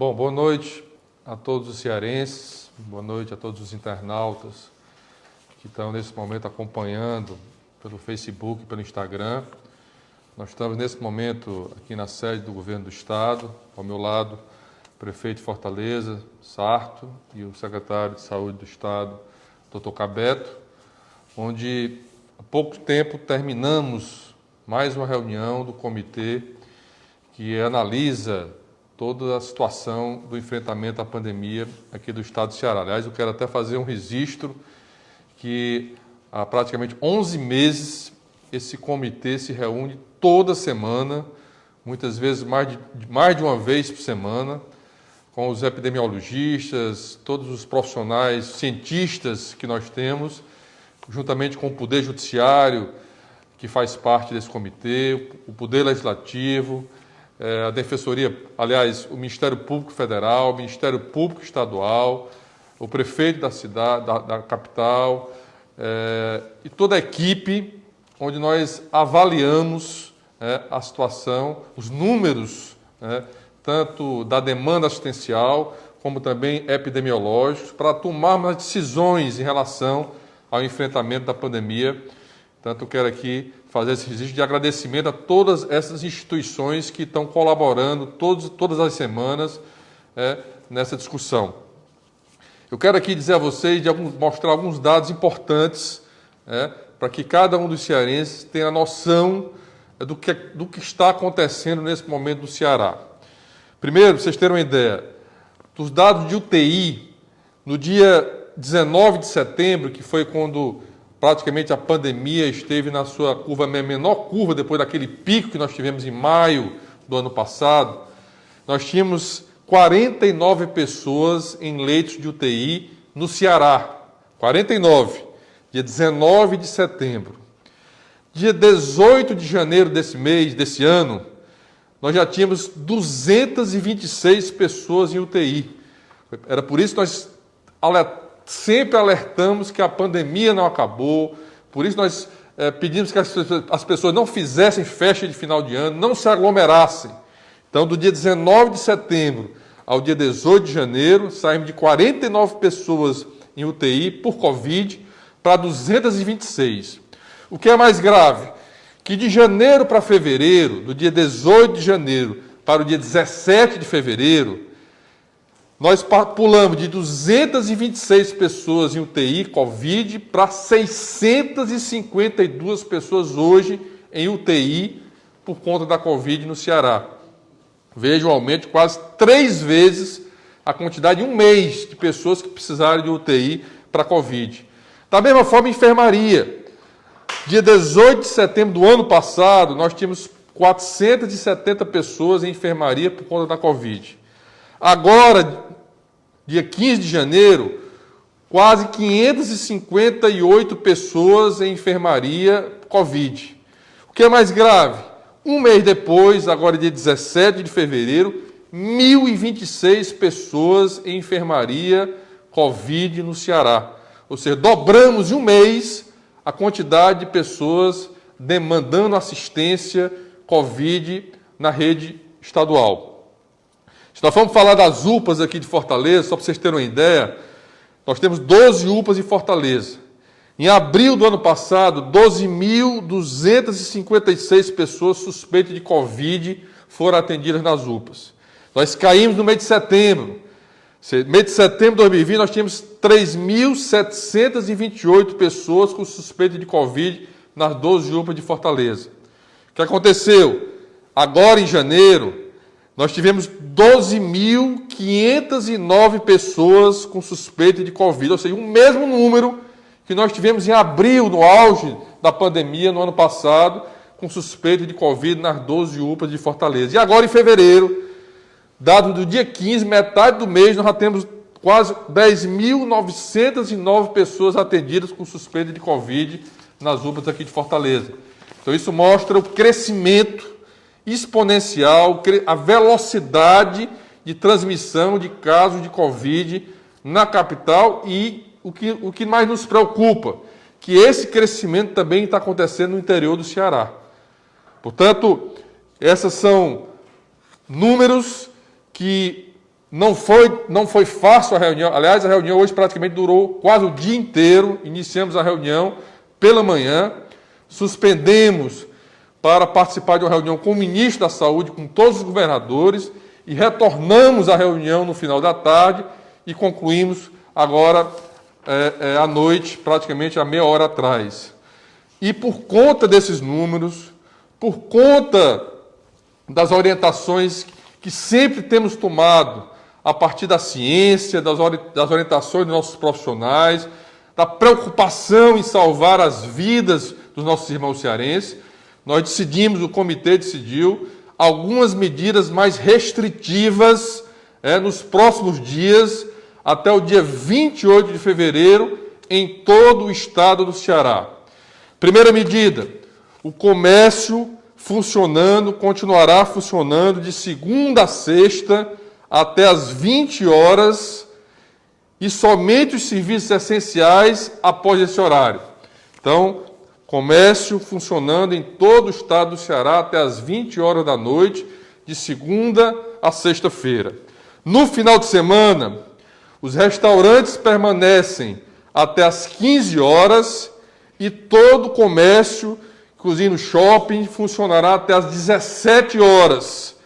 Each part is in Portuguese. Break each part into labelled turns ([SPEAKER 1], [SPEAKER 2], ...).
[SPEAKER 1] Bom, boa noite a todos os cearenses, boa noite a todos os internautas que estão nesse momento acompanhando pelo Facebook, pelo Instagram. Nós estamos nesse momento aqui na sede do Governo do Estado, ao meu lado, o prefeito de Fortaleza, Sarto, e o secretário de Saúde do Estado, Dr. Cabeto, onde há pouco tempo terminamos mais uma reunião do comitê que analisa toda a situação do enfrentamento à pandemia aqui do Estado do Ceará. Aliás, eu quero até fazer um registro que há praticamente 11 meses esse comitê se reúne toda semana, muitas vezes mais de uma vez por semana, com os epidemiologistas, todos os profissionais, cientistas que nós temos, juntamente com o Poder Judiciário, que faz parte desse comitê, o Poder Legislativo, a Defensoria, aliás, o Ministério Público Federal, o Ministério Público Estadual, o prefeito da cidade, da capital, e toda a equipe, onde nós avaliamos a situação, os números, tanto da demanda assistencial, como também epidemiológicos, para tomarmos as decisões em relação ao enfrentamento da pandemia. Portanto, eu quero aqui fazer esse registro de agradecimento a todas essas instituições que estão colaborando todas as semanas nessa discussão. Eu quero aqui dizer a vocês, mostrar alguns dados importantes para que cada um dos cearenses tenha noção do que está acontecendo nesse momento no Ceará. Primeiro, para vocês terem uma ideia, dos dados de UTI, no dia 19 de setembro, que foi quando praticamente a pandemia esteve na sua curva, menor curva, depois daquele pico que nós tivemos em maio do ano passado, nós tínhamos 49 pessoas em leitos de UTI no Ceará. 49, dia 19 de setembro. Dia 18 de janeiro desse ano, nós já tínhamos 226 pessoas em UTI. Era por isso que nós sempre alertamos que a pandemia não acabou, por isso nós pedimos que as pessoas não fizessem festa de final de ano, não se aglomerassem. Então, do dia 19 de setembro ao dia 18 de janeiro, saímos de 49 pessoas em UTI por Covid para 226. O que é mais grave, que de janeiro para fevereiro, do dia 18 de janeiro para o dia 17 de fevereiro, nós pulamos de 226 pessoas em UTI Covid para 652 pessoas hoje em UTI por conta da Covid no Ceará. Veja um aumento de quase 3 vezes a quantidade em um mês de pessoas que precisaram de UTI para Covid. Da mesma forma, enfermaria. Dia 18 de setembro do ano passado, nós tínhamos 470 pessoas em enfermaria por conta da Covid. Agora, dia 15 de janeiro, quase 558 pessoas em enfermaria Covid. O que é mais grave? Um mês depois, agora dia 17 de fevereiro, 1.026 pessoas em enfermaria Covid no Ceará. Ou seja, dobramos em um mês a quantidade de pessoas demandando assistência Covid na rede estadual. Se nós formos falar das UPAs aqui de Fortaleza, só para vocês terem uma ideia, nós temos 12 UPAs em Fortaleza. Em abril do ano passado, 12.256 pessoas suspeitas de Covid foram atendidas nas UPAs. Nós caímos no mês de setembro. No mês de setembro de 2020, nós tínhamos 3.728 pessoas com suspeita de Covid nas 12 UPAs de Fortaleza. O que aconteceu? Agora, em janeiro, nós tivemos 12.509 pessoas com suspeita de Covid, ou seja, o mesmo número que nós tivemos em abril, no auge da pandemia, no ano passado, com suspeita de Covid nas 12 UPAs de Fortaleza. E agora, em fevereiro, dado do dia 15, metade do mês, nós já temos quase 10.909 pessoas atendidas com suspeita de Covid nas UPAs aqui de Fortaleza. Então, isso mostra o crescimento exponencial, a velocidade de transmissão de casos de Covid na capital e o que mais nos preocupa, que esse crescimento também está acontecendo no interior do Ceará. Portanto, esses são números que Não foi fácil a reunião. Aliás, a reunião hoje praticamente durou quase o dia inteiro. Iniciamos a reunião pela manhã, suspendemos para participar de uma reunião com o ministro da Saúde, com todos os governadores, e retornamos à reunião no final da tarde e concluímos agora à noite, praticamente há meia hora atrás. E por conta desses números, por conta das orientações que sempre temos tomado a partir da ciência, das orientações dos nossos profissionais, da preocupação em salvar as vidas dos nossos irmãos cearenses, nós decidimos, o comitê decidiu, algumas medidas mais restritivas nos próximos dias, até o dia 28 de fevereiro, em todo o estado do Ceará. Primeira medida, o comércio continuará funcionando de segunda a sexta até às 20 horas e somente os serviços essenciais após esse horário. Então, comércio funcionando em todo o estado do Ceará até às 20 horas da noite, de segunda a sexta-feira. No final de semana, os restaurantes permanecem até às 15 horas e todo o comércio, inclusive no shopping, funcionará até às 17 horas.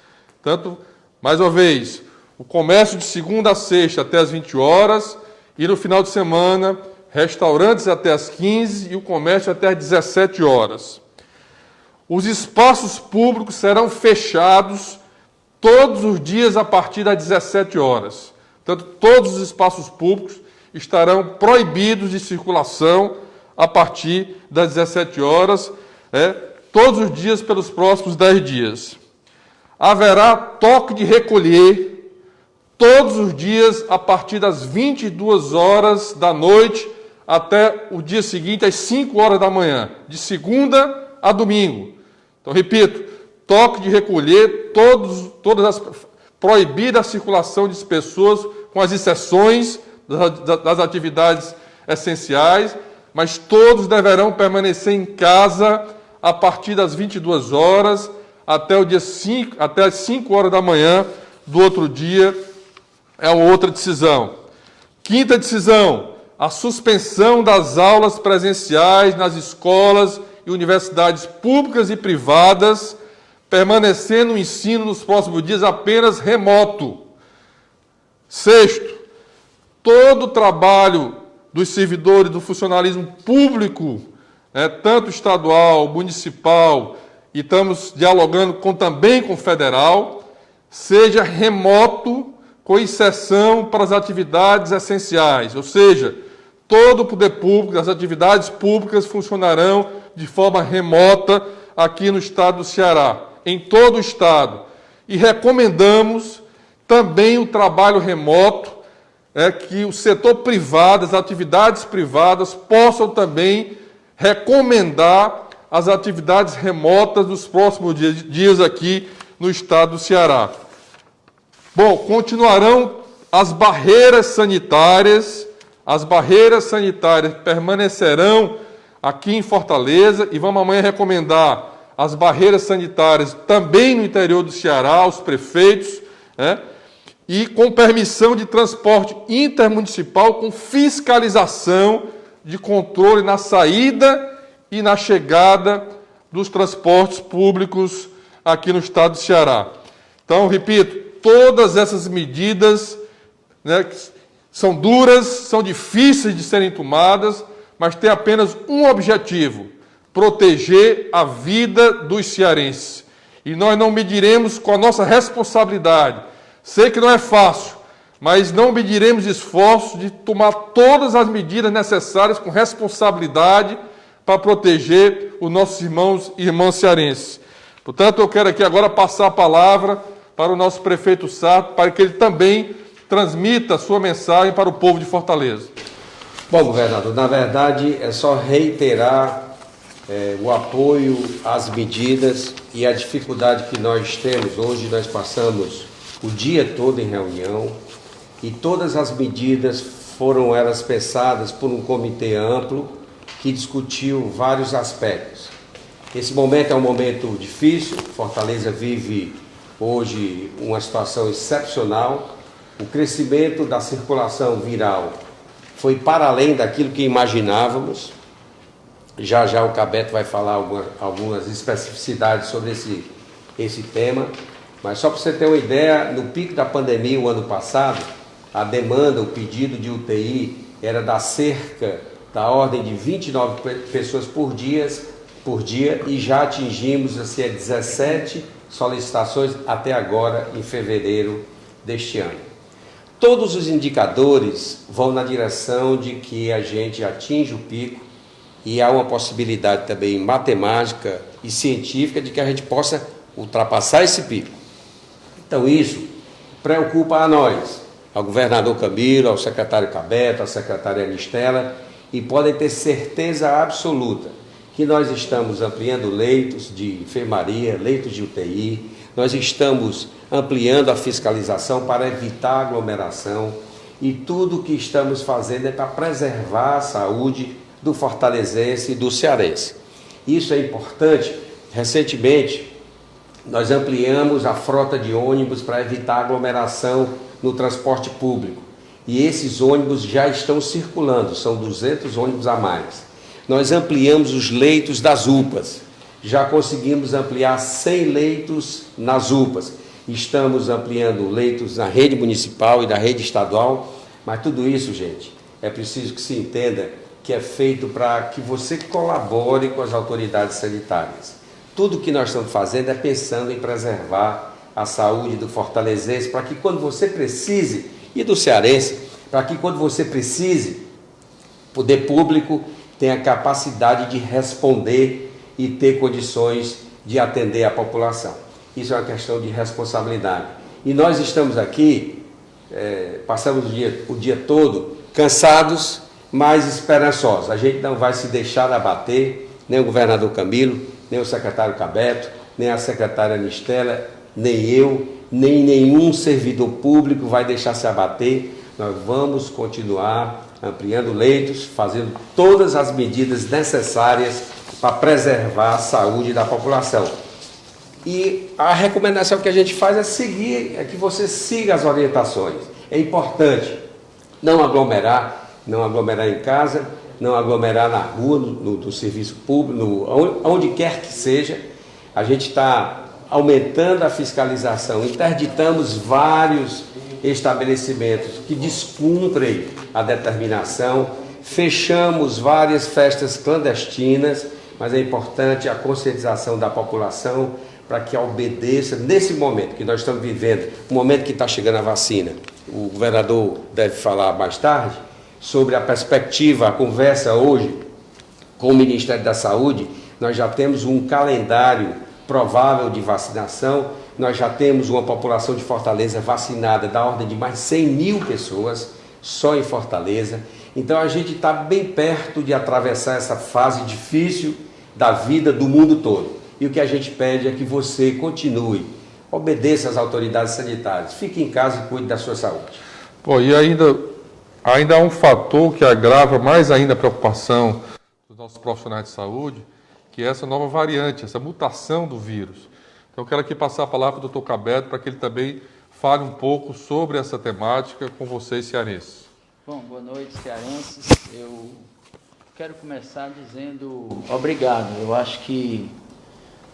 [SPEAKER 1] Portanto, mais uma vez, o comércio de segunda a sexta até às 20 horas e no final de semana, restaurantes até às 15 e o comércio até às 17 horas. Os espaços públicos serão fechados todos os dias a partir das 17 horas. Portanto, todos os espaços públicos estarão proibidos de circulação a partir das 17 horas, todos os dias pelos próximos 10 dias. Haverá toque de recolher todos os dias a partir das 22 horas da noite até o dia seguinte, às 5 horas da manhã, de segunda a domingo. Então, repito, toque de recolher, proibida a circulação de pessoas, com as exceções das atividades essenciais, mas todos deverão permanecer em casa a partir das 22 horas até as 5 horas da manhã do outro dia. É uma outra decisão. Quinta decisão, a suspensão das aulas presenciais nas escolas e universidades públicas e privadas, permanecendo o ensino nos próximos dias apenas remoto. Sexto, todo o trabalho dos servidores do funcionalismo público, tanto estadual, municipal, e estamos dialogando também com o federal, seja remoto, com exceção para as atividades essenciais, ou seja, todo o poder público, as atividades públicas funcionarão de forma remota aqui no estado do Ceará, em todo o estado. E recomendamos também o trabalho remoto, que o setor privado, as atividades privadas possam também recomendar as atividades remotas nos próximos dias aqui no estado do Ceará. Bom, continuarão as barreiras sanitárias permanecerão aqui em Fortaleza e vamos amanhã recomendar as barreiras sanitárias também no interior do Ceará, aos prefeitos, e com permissão de transporte intermunicipal, com fiscalização de controle na saída e na chegada dos transportes públicos aqui no estado do Ceará. Então, repito, todas essas medidas são duras, são difíceis de serem tomadas, mas têm apenas um objetivo: proteger a vida dos cearenses. E nós não mediremos com a nossa responsabilidade. Sei que não é fácil, mas não mediremos esforços de tomar todas as medidas necessárias com responsabilidade para proteger os nossos irmãos e irmãs cearenses. Portanto, eu quero aqui agora passar a palavra para o nosso prefeito Sarto, para que ele também transmita a sua mensagem para o povo de Fortaleza.
[SPEAKER 2] Bom, governador, na verdade é só reiterar o apoio às medidas e a dificuldade que nós temos. Hoje nós passamos o dia todo em reunião e todas as medidas foram elas pensadas por um comitê amplo que discutiu vários aspectos. Esse momento é um momento difícil, Fortaleza vive hoje uma situação excepcional, o crescimento da circulação viral foi para além daquilo que imaginávamos. Já já o Cabeto vai falar algumas especificidades sobre esse tema, mas só para você ter uma ideia, no pico da pandemia, o ano passado, a demanda, o pedido de UTI era da ordem de 29 pessoas por dia e já atingimos assim, 17 solicitações até agora, em fevereiro deste ano. Todos os indicadores vão na direção de que a gente atinge o pico e há uma possibilidade também matemática e científica de que a gente possa ultrapassar esse pico. Então isso preocupa a nós, ao governador Camilo, ao secretário Cabeto, à secretária Anistela, e podem ter certeza absoluta que nós estamos ampliando leitos de enfermaria, leitos de UTI, nós estamos ampliando a fiscalização para evitar aglomeração e tudo o que estamos fazendo é para preservar a saúde do fortalezense e do cearense. Isso é importante. Recentemente, nós ampliamos a frota de ônibus para evitar aglomeração no transporte público. E esses ônibus já estão circulando, são 200 ônibus a mais. Nós ampliamos os leitos das UPAs. Já conseguimos ampliar 100 leitos nas UPAs. Estamos ampliando leitos na rede municipal e na rede estadual. Mas tudo isso, gente, é preciso que se entenda que é feito para que você colabore com as autoridades sanitárias. Tudo que nós estamos fazendo é pensando em preservar a saúde do fortalezense, para que quando você precise, e do cearense, para que quando você precise, o poder público tenha capacidade de responder e ter condições de atender a população. Isso é uma questão de responsabilidade. E nós estamos aqui, passamos o dia todo cansados, mas esperançosos. A gente não vai se deixar abater, nem o governador Camilo, nem o secretário Cabeto, nem a secretária Anistela, nem eu, nem nenhum servidor público vai deixar se abater. Nós vamos continuar ampliando leitos, fazendo todas as medidas necessárias para preservar a saúde da população. E a recomendação que a gente faz é que você siga as orientações. É importante não aglomerar em casa, não aglomerar na rua, no serviço público, onde quer que seja. A gente está aumentando a fiscalização, interditamos vários estabelecimentos que descumprem a determinação, fechamos várias festas clandestinas, mas é importante a conscientização da população para que obedeça nesse momento que nós estamos vivendo, o momento que está chegando a vacina. O governador deve falar mais tarde sobre a perspectiva, a conversa hoje com o Ministério da Saúde. Nós já temos um calendário provável de vacinação, nós já temos uma população de Fortaleza vacinada da ordem de mais de 100 mil pessoas, só em Fortaleza. Então a gente está bem perto de atravessar essa fase difícil da vida do mundo todo. E o que a gente pede é que você continue, obedeça às autoridades sanitárias, fique em casa e cuide da sua saúde.
[SPEAKER 1] Pô, e ainda há um fator que agrava mais ainda a preocupação dos nossos profissionais de saúde, que é essa nova variante, essa mutação do vírus. Então eu quero aqui passar a palavra para o Dr. Cabeto, para que ele também fale um pouco sobre essa temática com vocês, cearenses.
[SPEAKER 3] Bom, boa noite, cearenses. Eu quero começar dizendo obrigado. Eu acho que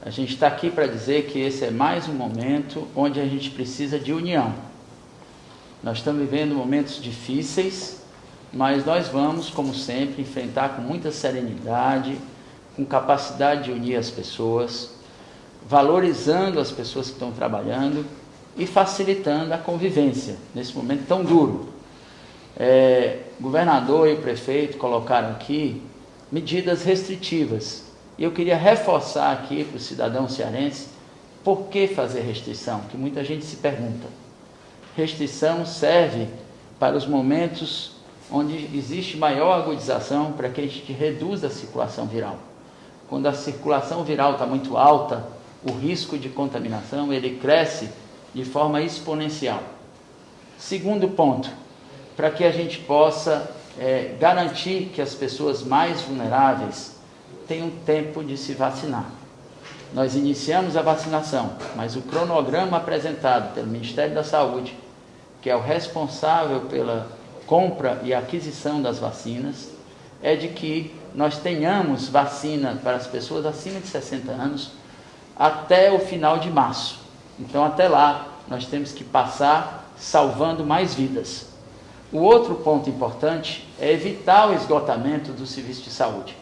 [SPEAKER 3] a gente está aqui para dizer que esse é mais um momento onde a gente precisa de união. Nós estamos vivendo momentos difíceis, mas nós vamos, como sempre, enfrentar com muita serenidade, com capacidade de unir as pessoas, valorizando as pessoas que estão trabalhando e facilitando a convivência nesse momento tão duro. O governador e o prefeito colocaram aqui medidas restritivas. E eu queria reforçar aqui para o cidadão cearense por que fazer restrição, que muita gente se pergunta. Restrição serve para os momentos onde existe maior agudização, para que a gente reduza a circulação viral. Quando a circulação viral está muito alta, o risco de contaminação ele cresce de forma exponencial. Segundo ponto, para que a gente possa garantir que as pessoas mais vulneráveis tenham tempo de se vacinar. Nós iniciamos a vacinação, mas o cronograma apresentado pelo Ministério da Saúde que é o responsável pela compra e aquisição das vacinas, é de que nós tenhamos vacina para as pessoas acima de 60 anos até o final de março. Então, até lá, nós temos que passar salvando mais vidas. O outro ponto importante é evitar o esgotamento do serviço de saúde.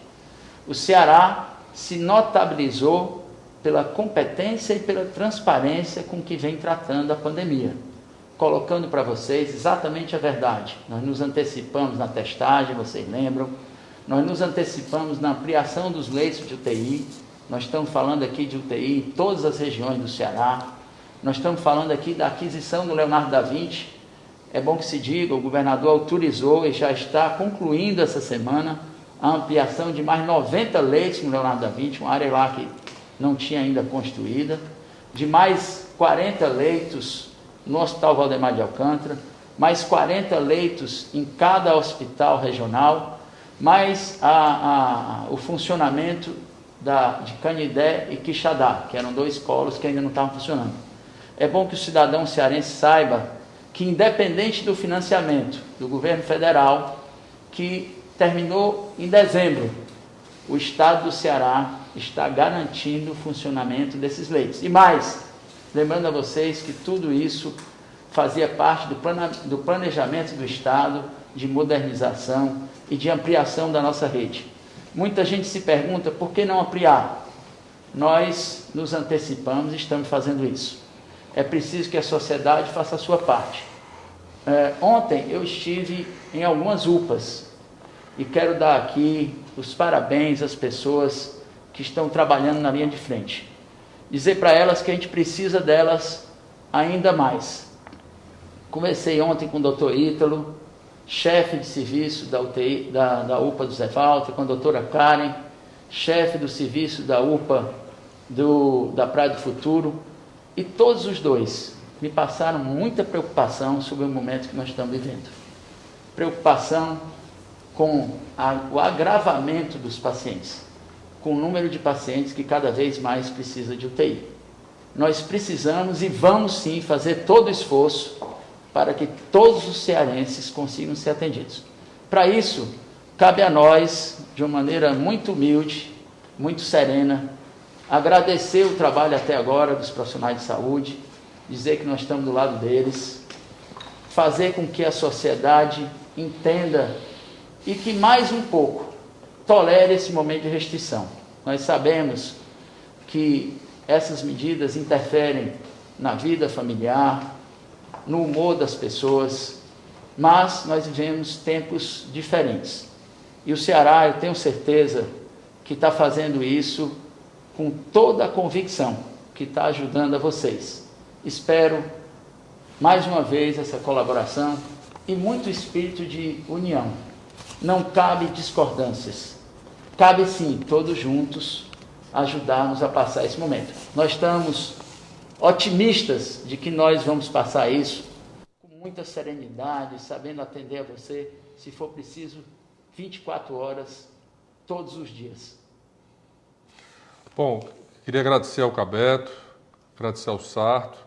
[SPEAKER 3] O Ceará se notabilizou pela competência e pela transparência com que vem tratando a pandemia, colocando para vocês exatamente a verdade. Nós nos antecipamos na testagem, vocês lembram, nós nos antecipamos na ampliação dos leitos de UTI, nós estamos falando aqui de UTI em todas as regiões do Ceará, nós estamos falando aqui da aquisição do Leonardo da Vinci. É bom que se diga, o governador autorizou e já está concluindo essa semana a ampliação de mais 90 leitos no Leonardo da Vinci, uma área lá que não tinha ainda construída, de mais 40 leitos no Hospital Valdemar de Alcântara, mais 40 leitos em cada hospital regional, mais o funcionamento de Canidé e Quixadá, que eram 2 polos que ainda não estavam funcionando. É bom que o cidadão cearense saiba que, independente do financiamento do governo federal, que terminou em dezembro, o Estado do Ceará está garantindo o funcionamento desses leitos. E mais, lembrando a vocês que tudo isso fazia parte do planejamento do Estado de modernização e de ampliação da nossa rede. Muita gente se pergunta por que não ampliar. Nós nos antecipamos e estamos fazendo isso. É preciso que a sociedade faça a sua parte. Ontem eu estive em algumas UPAs e quero dar aqui os parabéns às pessoas que estão trabalhando na linha de frente. Dizer para elas que a gente precisa delas ainda mais. Conversei ontem com o doutor Ítalo, chefe de serviço da UTI, da UPA do Zé Walter, com a doutora Karen, chefe do serviço da UPA da Praia do Futuro, e todos os dois me passaram muita preocupação sobre o momento que nós estamos vivendo. Preocupação com o agravamento dos pacientes, com o número de pacientes que cada vez mais precisa de UTI. Nós precisamos e vamos sim fazer todo o esforço para que todos os cearenses consigam ser atendidos. Para isso, cabe a nós, de uma maneira muito humilde, muito serena, agradecer o trabalho até agora dos profissionais de saúde, dizer que nós estamos do lado deles, fazer com que a sociedade entenda e que mais um pouco tolere esse momento de restrição. Nós sabemos que essas medidas interferem na vida familiar, no humor das pessoas, mas nós vivemos tempos diferentes. E o Ceará, eu tenho certeza que está fazendo isso com toda a convicção, que está ajudando a vocês. Espero, mais uma vez, essa colaboração e muito espírito de união. Não cabe discordâncias. Cabe sim, todos juntos, ajudarmos a passar esse momento. Nós estamos otimistas de que nós vamos passar isso com muita serenidade, sabendo atender a você, se for preciso, 24 horas, todos os dias.
[SPEAKER 1] Bom, queria agradecer ao Cabeto, agradecer ao Sarto,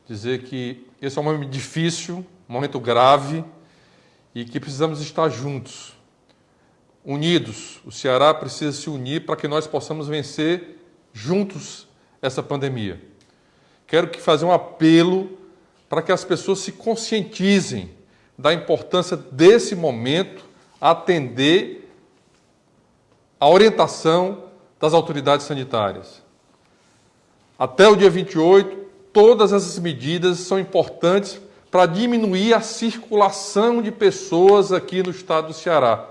[SPEAKER 1] dizer que esse é um momento difícil, um momento grave e que precisamos estar juntos, unidos. O Ceará precisa se unir para que nós possamos vencer juntos essa pandemia. Quero fazer um apelo para que as pessoas se conscientizem da importância desse momento, atender a orientação das autoridades sanitárias. Até o dia 28, todas essas medidas são importantes para diminuir a circulação de pessoas aqui no estado do Ceará.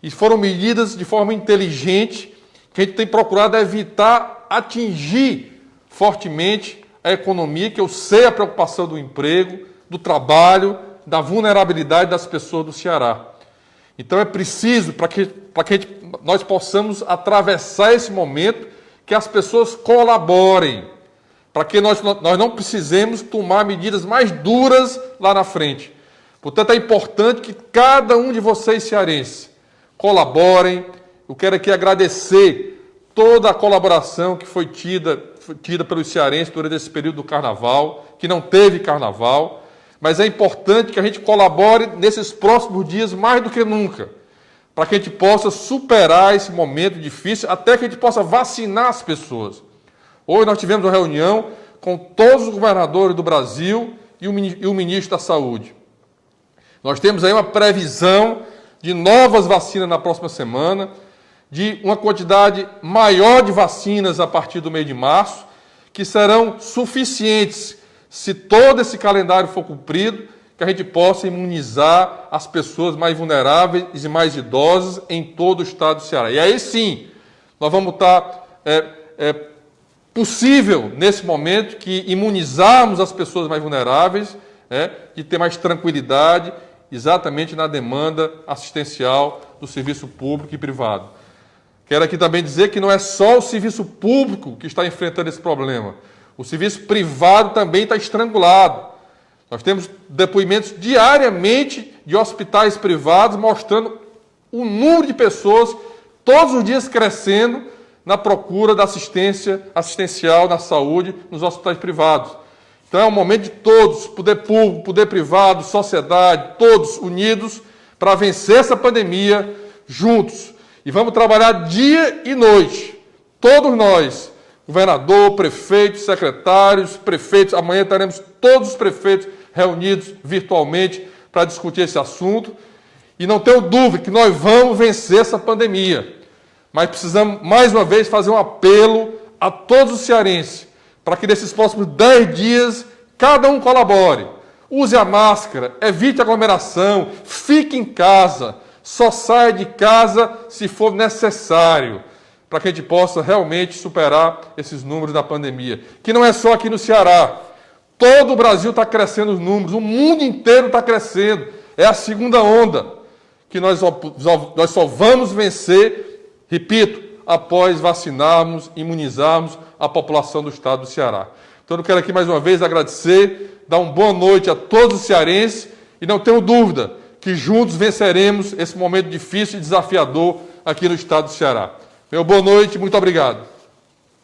[SPEAKER 1] E foram medidas de forma inteligente que a gente tem procurado evitar atingir fortemente a economia, que eu sei a preocupação do emprego, do trabalho, da vulnerabilidade das pessoas do Ceará. Então é preciso, para que nós possamos atravessar esse momento, que as pessoas colaborem, para que nós não precisemos tomar medidas mais duras lá na frente. Portanto, é importante que cada um de vocês cearenses colaborem. Eu quero aqui agradecer toda a colaboração que foi tida pelos cearenses durante esse período do carnaval, que não teve carnaval. mas é importante que a gente colabore nesses próximos dias mais do que nunca, para que a gente possa superar esse momento difícil, até que a gente possa vacinar as pessoas. Hoje nós tivemos uma reunião com todos os governadores do Brasil e o ministro da Saúde. Nós temos aí uma previsão de novas vacinas na próxima semana, de uma quantidade maior de vacinas a partir do mês de março, que serão suficientes, se todo esse calendário for cumprido, que a gente possa imunizar as pessoas mais vulneráveis e mais idosas em todo o estado do Ceará. E aí sim, nós vamos estar possível, nesse momento, que imunizarmos as pessoas mais vulneráveis, e ter mais tranquilidade exatamente na demanda assistencial do serviço público e privado. Quero aqui também dizer que não é só o serviço público que está enfrentando esse problema. O serviço privado também está estrangulado. Nós temos depoimentos diariamente de hospitais privados mostrando o número de pessoas todos os dias crescendo na procura da assistência assistencial na saúde nos hospitais privados. Então é um momento de todos, poder público, poder privado, sociedade, todos unidos para vencer essa pandemia juntos. E vamos trabalhar dia e noite, todos nós, governador, prefeitos, secretários, prefeitos. Amanhã teremos todos os prefeitos reunidos virtualmente para discutir esse assunto. E não tenho dúvida que nós vamos vencer essa pandemia. Mas precisamos, mais uma vez, fazer um apelo a todos os cearenses para que nesses próximos 10 dias cada um colabore. Use a máscara, evite aglomeração, fique em casa, só saia de casa se for necessário, para que a gente possa realmente superar esses números da pandemia. Que não é só aqui no Ceará. Todo o Brasil está crescendo os números, o mundo inteiro está crescendo. É a segunda onda que nós só vamos vencer, repito, após vacinarmos, imunizarmos a população do estado do Ceará. Então eu quero aqui mais uma vez agradecer, dar uma boa noite a todos os cearenses e não tenho dúvida que juntos venceremos esse momento difícil e desafiador aqui no estado do Ceará. Meu boa noite, muito obrigado.